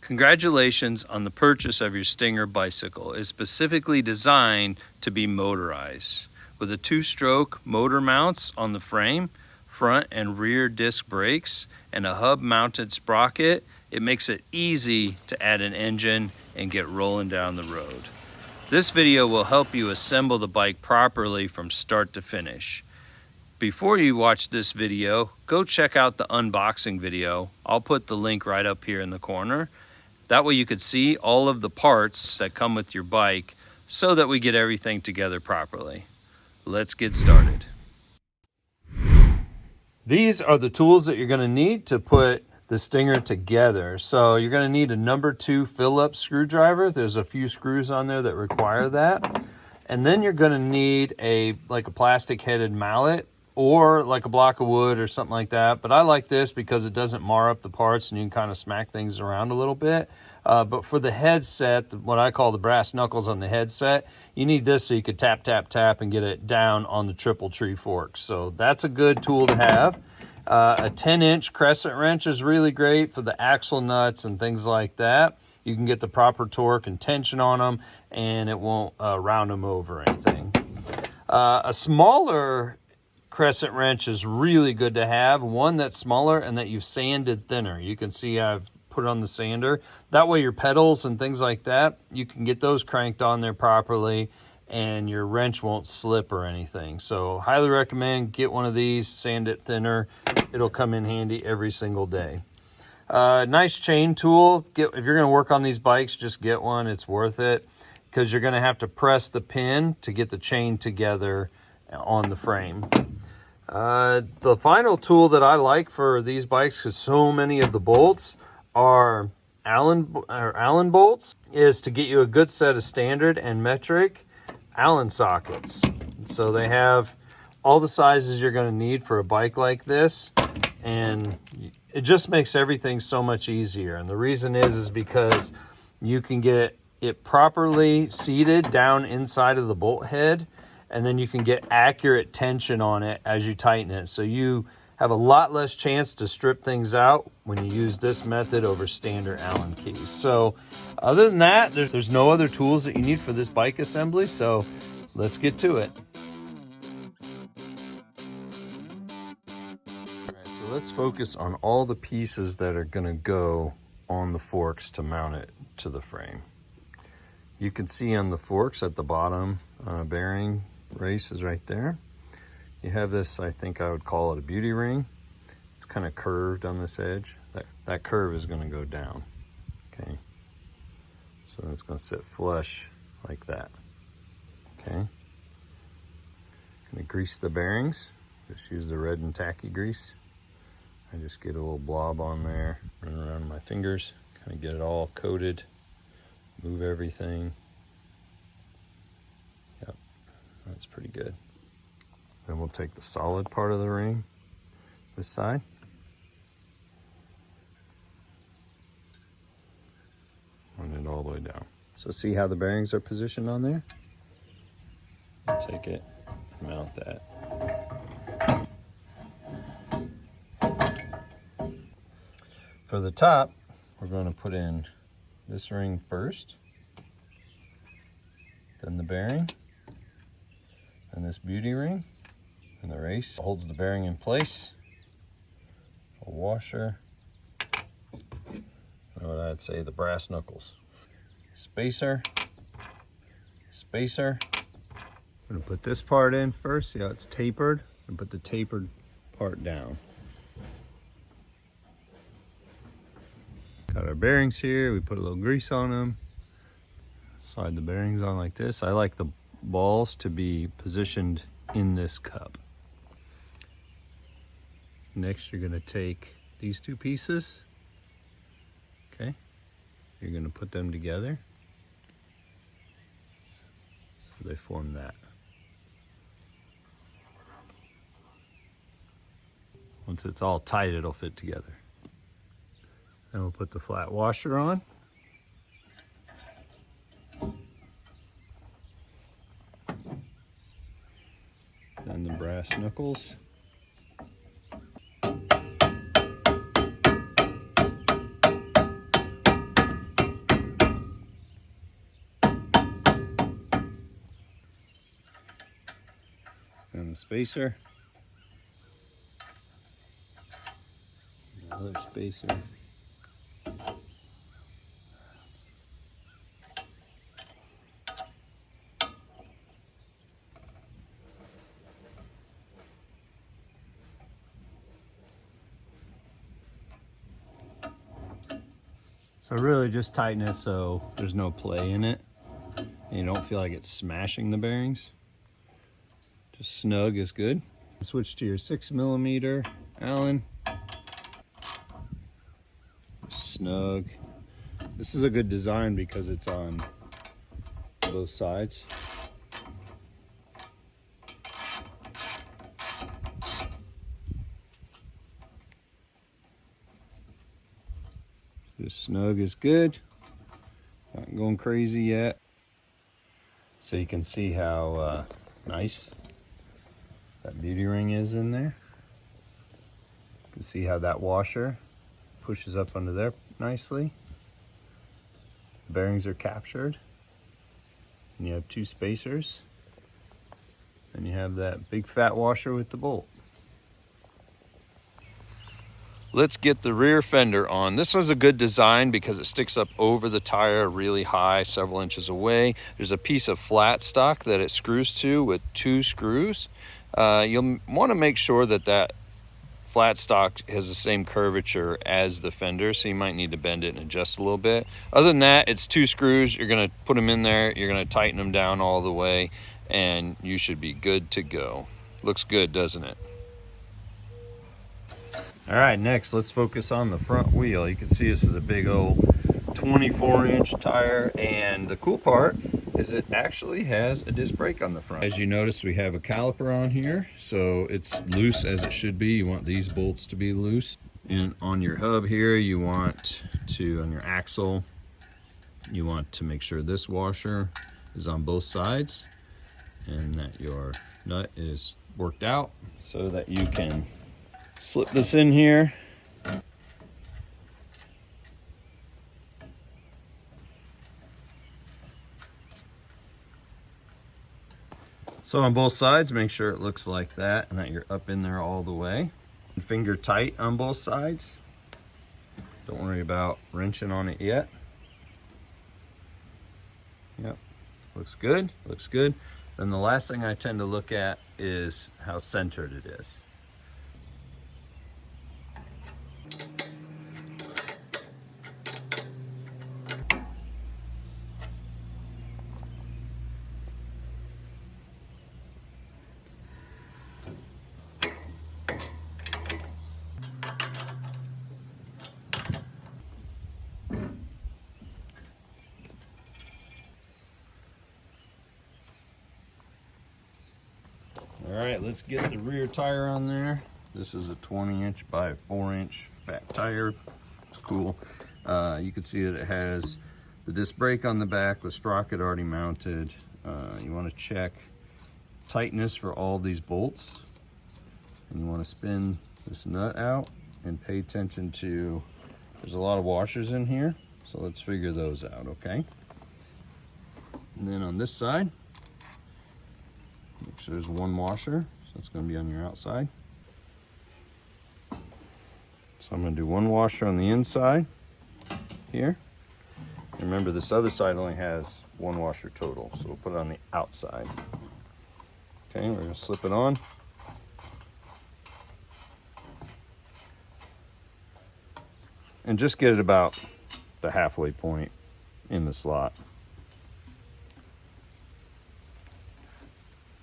Congratulations on the purchase of your Stinger bicycle. It's specifically designed to be motorized. With a 2-stroke motor mounts on the frame, front and rear disc brakes, and a hub-mounted sprocket, it makes it easy to add an engine and get rolling down the road. This video will help you assemble the bike properly from start to finish. Before you watch this video, go check out the unboxing video. I'll put the link right up here in the corner. That way you could see all of the parts that come with your bike so that we get everything together properly. Let's get started. These are the tools that you're going to need to put the Stinger together. So you're going to need a number 2 Phillips screwdriver. There's a few screws on there that require that. And then you're going to need a plastic headed mallet or like a block of wood or something like that. But I like this because it doesn't mar up the parts and you can kind of smack things around a little bit. But for the headset, what I call the brass knuckles on the headset, you need this so you could tap, tap, tap and get it down on the triple tree forks. So that's a good tool to have. A 10-inch crescent wrench is really great for the axle nuts and things like that. You can get the proper torque and tension on them and it won't round them over or anything. A smaller crescent wrench is really good to have, one that's smaller and that you've sanded thinner. You can see I've put it on the sander. That way your pedals and things like that, you can get those cranked on there properly and your wrench won't slip or anything. So highly recommend get one of these, sand it thinner. It'll come in handy every single day. Nice chain tool. If you're going to work on these bikes, just get one. It's worth it because you're going to have to press the pin to get the chain together on the frame. The final tool that I like for these bikes, because so many of the bolts are Allen bolts, is to get you a good set of standard and metric Allen sockets. So they have all the sizes you're going to need for a bike like this, and it just makes everything so much easier. And the reason is because you can get it properly seated down inside of the bolt head, and then you can get accurate tension on it as you tighten it. So you have a lot less chance to strip things out when you use this method over standard Allen keys. So other than that, there's no other tools that you need for this bike assembly. So let's get to it. All right, so let's focus on all the pieces that are going to go on the forks to mount it to the frame. You can see on the forks at the bottom, bearing race is right there. You have this, I think I would call it a beauty ring. It's kind of curved on this edge. That curve is going to go down. Okay. So it's going to sit flush like that. Okay. Going to grease the bearings. Just use the red and tacky grease. I just get a little blob on there, run around my fingers, kind of get it all coated, move everything. Yep, that's pretty good. Then we'll take the solid part of the ring, this side. Run it all the way down. So see how the bearings are positioned on there? Take it, mount that. For the top, we're going to put in this ring first, then the bearing, and this beauty ring. And the race holds the bearing in place. A washer. Or I'd say the brass knuckles. Spacer. Spacer. I'm going to put this part in first. See how it's tapered? And put the tapered part down. Got our bearings here. We put a little grease on them. Slide the bearings on like this. I like the balls to be positioned in this cup. Next, you're going to take these two pieces, okay? You're going to put them together so they form that. Once it's all tight, it'll fit together. Then we'll put the flat washer on. Then the brass knuckles. One spacer. Another spacer. So really just tighten it so there's no play in it and you don't feel like it's smashing the bearings. Just snug is good. Switch to your 6mm Allen. Snug. This is a good design because it's on both sides. Just snug is good. Not going crazy yet. So you can see how nice that beauty ring is in there. You can see how that washer pushes up under there nicely. The bearings are captured. And you have two spacers. And you have that big fat washer with the bolt. Let's get the rear fender on. This is a good design because it sticks up over the tire really high, several inches away. There's a piece of flat stock that it screws to with 2 screws. You'll want to make sure that that flat stock has the same curvature as the fender, so you might need to bend it and adjust a little bit. Other than that, it's 2 screws. You're going to put them in there, you're going to tighten them down all the way, and you should be good to go. Looks good, doesn't it? All right, next let's focus on the front wheel. You can see this is a big old 24-inch tire, and the cool part is it actually has a disc brake on the front. As you notice, we have a caliper on here, so it's loose as it should be. You want these bolts to be loose. And on your hub here, you want to, on your axle, you want to make sure this washer is on both sides and that your nut is worked out so that you can slip this in here. So on both sides, make sure it looks like that and that you're up in there all the way. Finger tight on both sides. Don't worry about wrenching on it yet. Yep, looks good, looks good. Then the last thing I tend to look at is how centered it is. All right, let's get the rear tire on there. This is a 20-inch by 4-inch fat tire. It's cool. You can see that it has the disc brake on the back, the sprocket already mounted. You want to check tightness for all these bolts. And you want to spin this nut out and pay attention to, there's a lot of washers in here. So let's figure those out, okay? And then on this side, make sure there's one washer, so it's going to be on your outside. So I'm going to do one washer on the inside here. Remember, this other side only has one washer total, so we'll put it on the outside. Okay, we're going to slip it on. And just get it about the halfway point in the slot.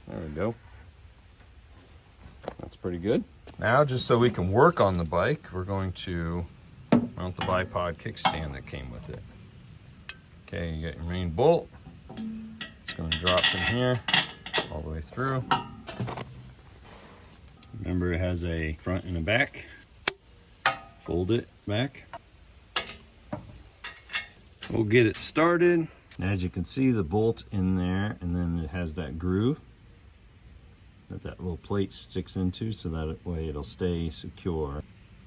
There we go. That's pretty good. Now, just so we can work on the bike, we're going to mount the Bipod kickstand that came with it. Okay, you got your main bolt. It's going to drop from here all the way through. Remember, it has a front and a back. Fold it back. We'll get it started. As you can see, the bolt in there, and then it has that groove that little plate sticks into, so that way it'll stay secure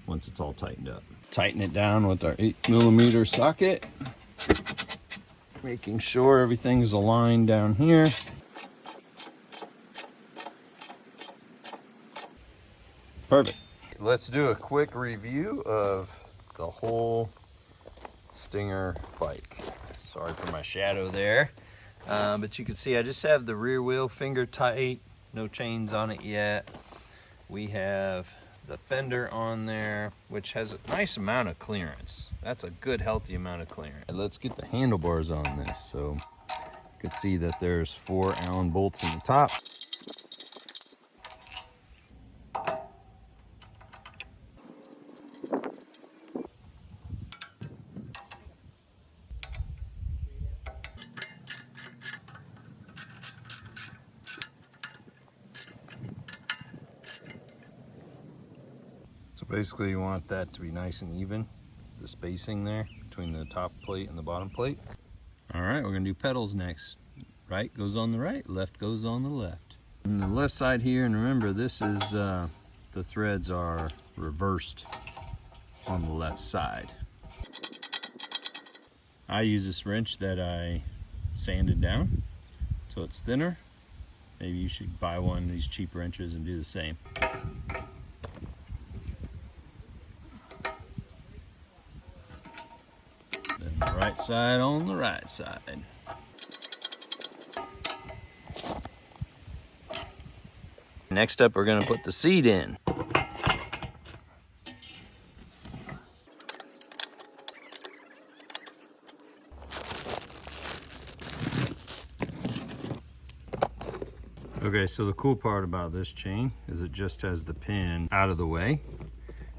once it's all tightened up. Tighten it down with our 8mm socket, making sure everything's aligned down here. Perfect. Let's do a quick review of the whole Stinger bike. Sorry for my shadow there. But you can see I just have the rear wheel finger tight, no chains on it yet. We have the fender on there, which has a nice amount of clearance. That's a good, healthy amount of clearance. And let's get the handlebars on this. So you can see that there's 4 Allen bolts in the top. So basically you want that to be nice and even, the spacing there between the top plate and the bottom plate. All right, we're gonna do pedals next. Right goes on the right, left goes on the left. On the left side here, and remember this is, the threads are reversed on the left side. I use this wrench that I sanded down so it's thinner. Maybe you should buy one of these cheap wrenches and do the same. Then the right side on the right side. Next up, we're gonna put the seat in. Okay, so the cool part about this chain is it just has the pin out of the way.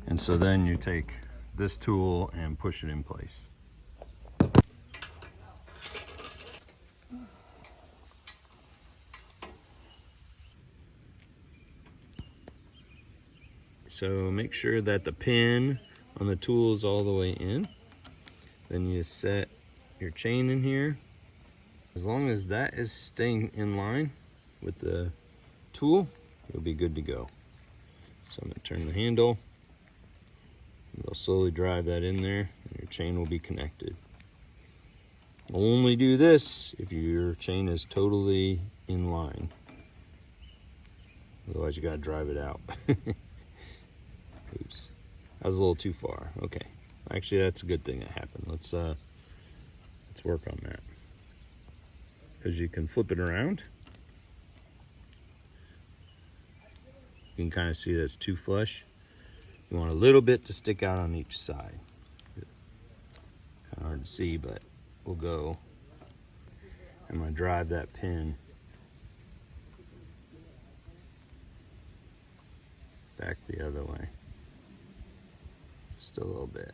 And so then you take this tool and push it in place. So make sure that the pin on the tool is all the way in. Then you set your chain in here. As long as that is staying in line with the tool, you'll be good to go. So I'm gonna turn the handle. You'll slowly drive that in there and your chain will be connected. Only do this if your chain is totally in line. Otherwise you gotta drive it out. Oops, that was a little too far. Okay, actually that's a good thing that happened. Let's work on that. Because you can flip it around. You can kind of see that it's too flush. You want a little bit to stick out on each side. Kind of hard to see, but we'll go. I'm gonna drive that pin back the other way. Just a little bit.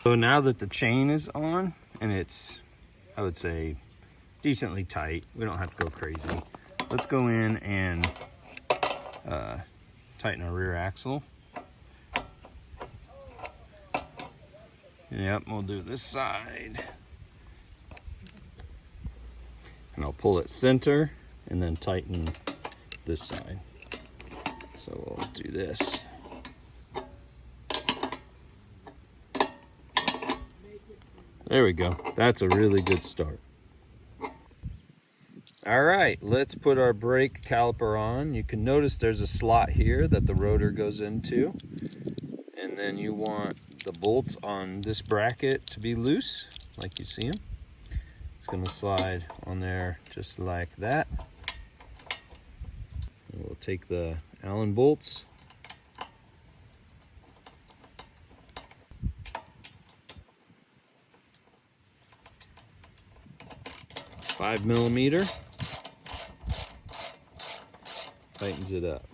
So now that the chain is on and it's, I would say, decently tight, we don't have to go crazy. Let's go in and tighten our rear axle. Yep, we'll do this side. And I'll pull it center and then tighten this side. So we'll do this. There we go. That's a really good start. All right, let's put our brake caliper on. You can notice there's a slot here that the rotor goes into. And then you want the bolts on this bracket to be loose, like you see them. It's gonna slide on there just like that. And we'll take the Allen bolts. Five millimeter, tightens it up.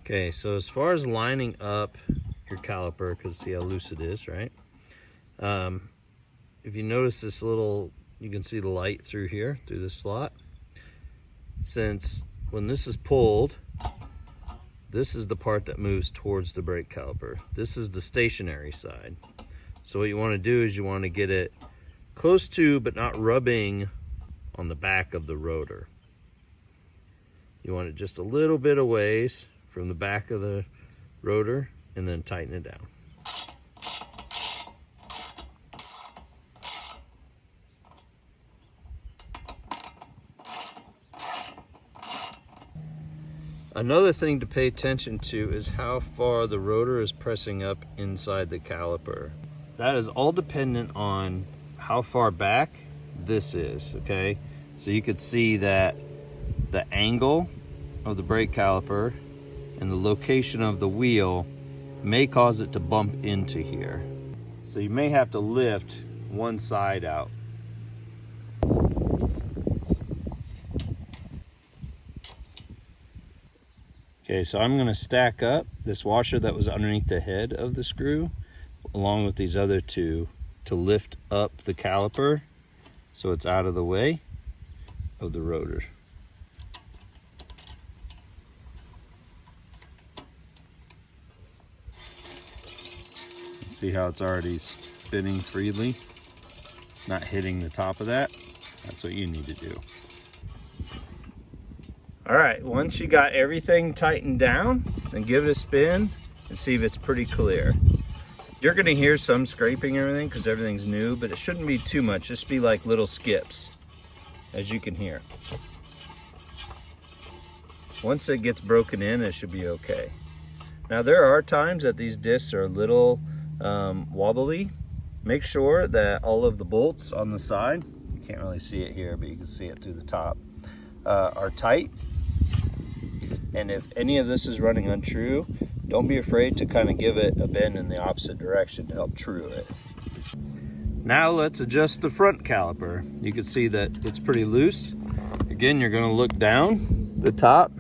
Okay, so as far as lining up your caliper, because see how loose it is, right? If you notice this little, you can see the light through here, through this slot. Since when this is pulled, this is the part that moves towards the brake caliper. This is the stationary side. So what you want to do is you want to get it close to, but not rubbing on the back of the rotor. You want it just a little bit of ways from the back of the rotor, and then tighten it down. Another thing to pay attention to is how far the rotor is pressing up inside the caliper. That is all dependent on how far back this is, okay? So you could see that the angle of the brake caliper and the location of the wheel may cause it to bump into here. So you may have to lift one side out. Okay, so I'm going to stack up this washer that was underneath the head of the screw along with these other two to lift up the caliper so it's out of the way of the rotor. See how it's already spinning freely, not hitting the top of that? That's what you need to do. All right, once you got everything tightened down, then give it a spin and see if it's pretty clear. You're gonna hear some scraping and everything because everything's new, but it shouldn't be too much, just be like little skips, as you can hear. Once it gets broken in, it should be okay. Now there are times that these discs are a little wobbly. Make sure that all of the bolts on the side, you can't really see it here, but you can see it through the top, are tight. And if any of this is running untrue, don't be afraid to kind of give it a bend in the opposite direction to help true it. Now let's adjust the front caliper. You can see that it's pretty loose. Again, you're going to look down the top.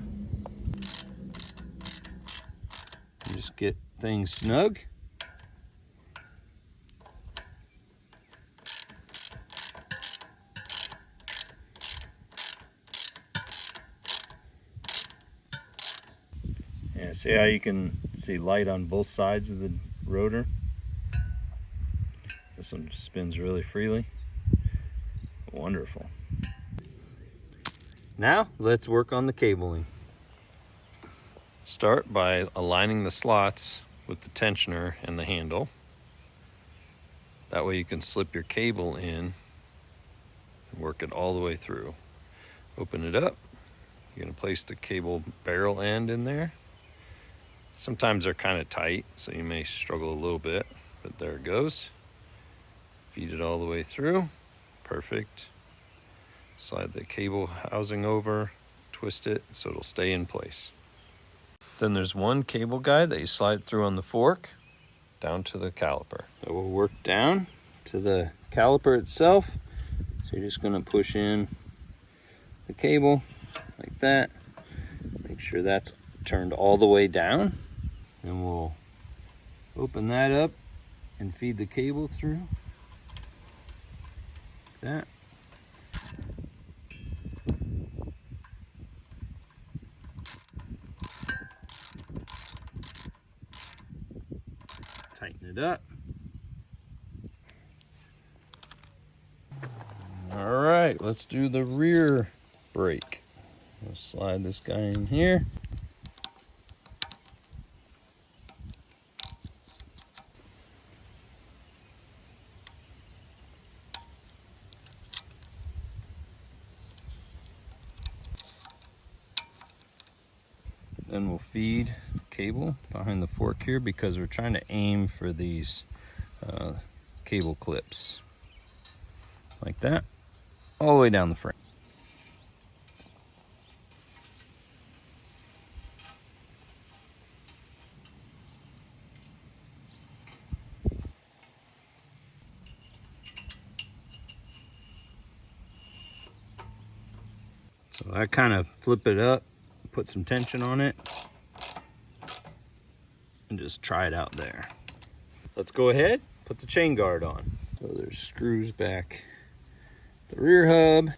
Just get things snug. Yeah, see how you can see light on both sides of the rotor? This one spins really freely. Wonderful. Now let's work on the cabling. Start by aligning the slots with the tensioner and the handle. That way you can slip your cable in and work it all the way through. Open it up. You're going to place the cable barrel end in there. Sometimes they're kind of tight, so you may struggle a little bit, but there it goes. Feed it all the way through. Perfect. Slide the cable housing over, twist it so it'll stay in place. Then there's one cable guide that you slide through on the fork down to the caliper. That will work down to the caliper itself. So you're just going to push in the cable like that. Make sure that's turned all the way down. Then we'll open that up and feed the cable through. Like that. Tighten it up. All right, let's do the rear brake. We'll slide this guy in here. Then we'll feed cable behind the fork here because we're trying to aim for these cable clips like that all the way down the frame. So I kind of flip it up, put some tension on it, and just try it out there. Let's go ahead, put the chain guard on. So there's screws back the rear hub.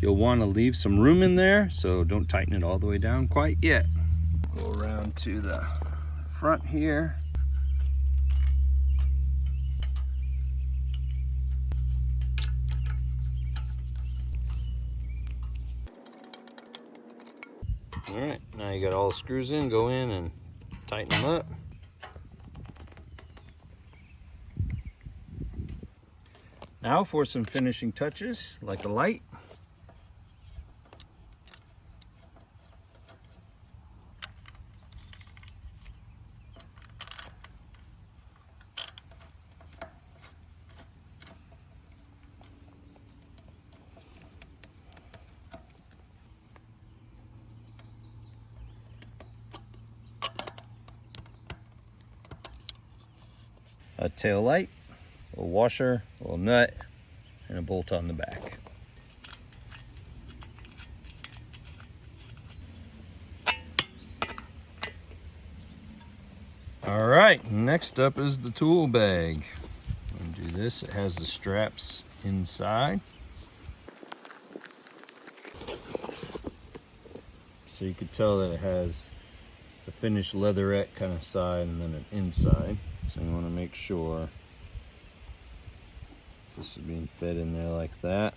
You'll want to leave some room in there, so don't tighten it all the way down quite yet. Go around to the front here. All right, now you got all the screws in, go in and tighten them up. Now for some finishing touches, like a light. A tail light, a washer, a little nut, and a bolt on the back. All right, next up is the tool bag. I'm gonna do this. It has the straps inside. So you could tell that it has the finished leatherette kind of side and then an inside. So you want to make sure this is being fed in there like that.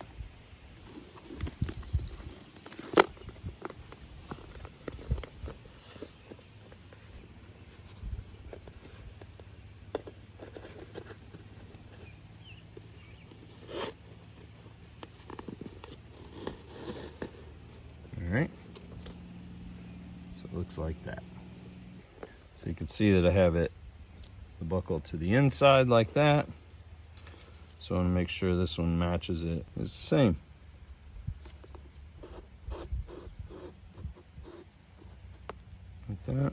All right. So it looks like that. So you can see that I have it, the buckle to the inside like that. So I want to make sure this one matches it. It's the same. Like that.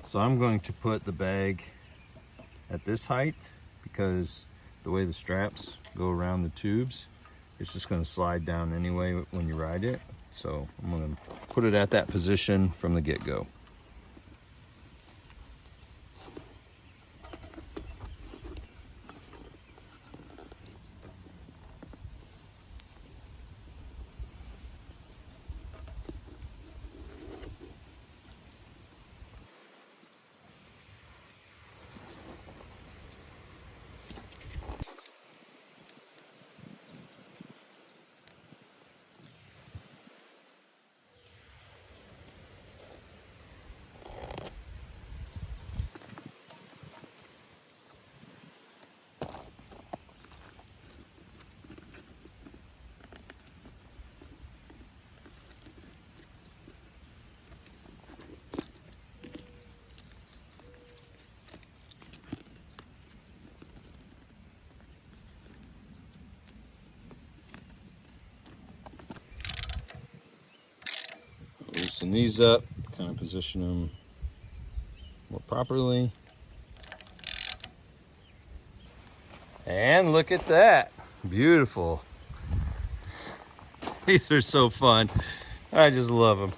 So I'm going to put the bag at this height because the way the straps go around the tubes, it's just going to slide down anyway when you ride it. So I'm going to put it at that position from the get-go. Loosen these up, kind of position them more properly. And look at that, beautiful. These are so fun. I just love them.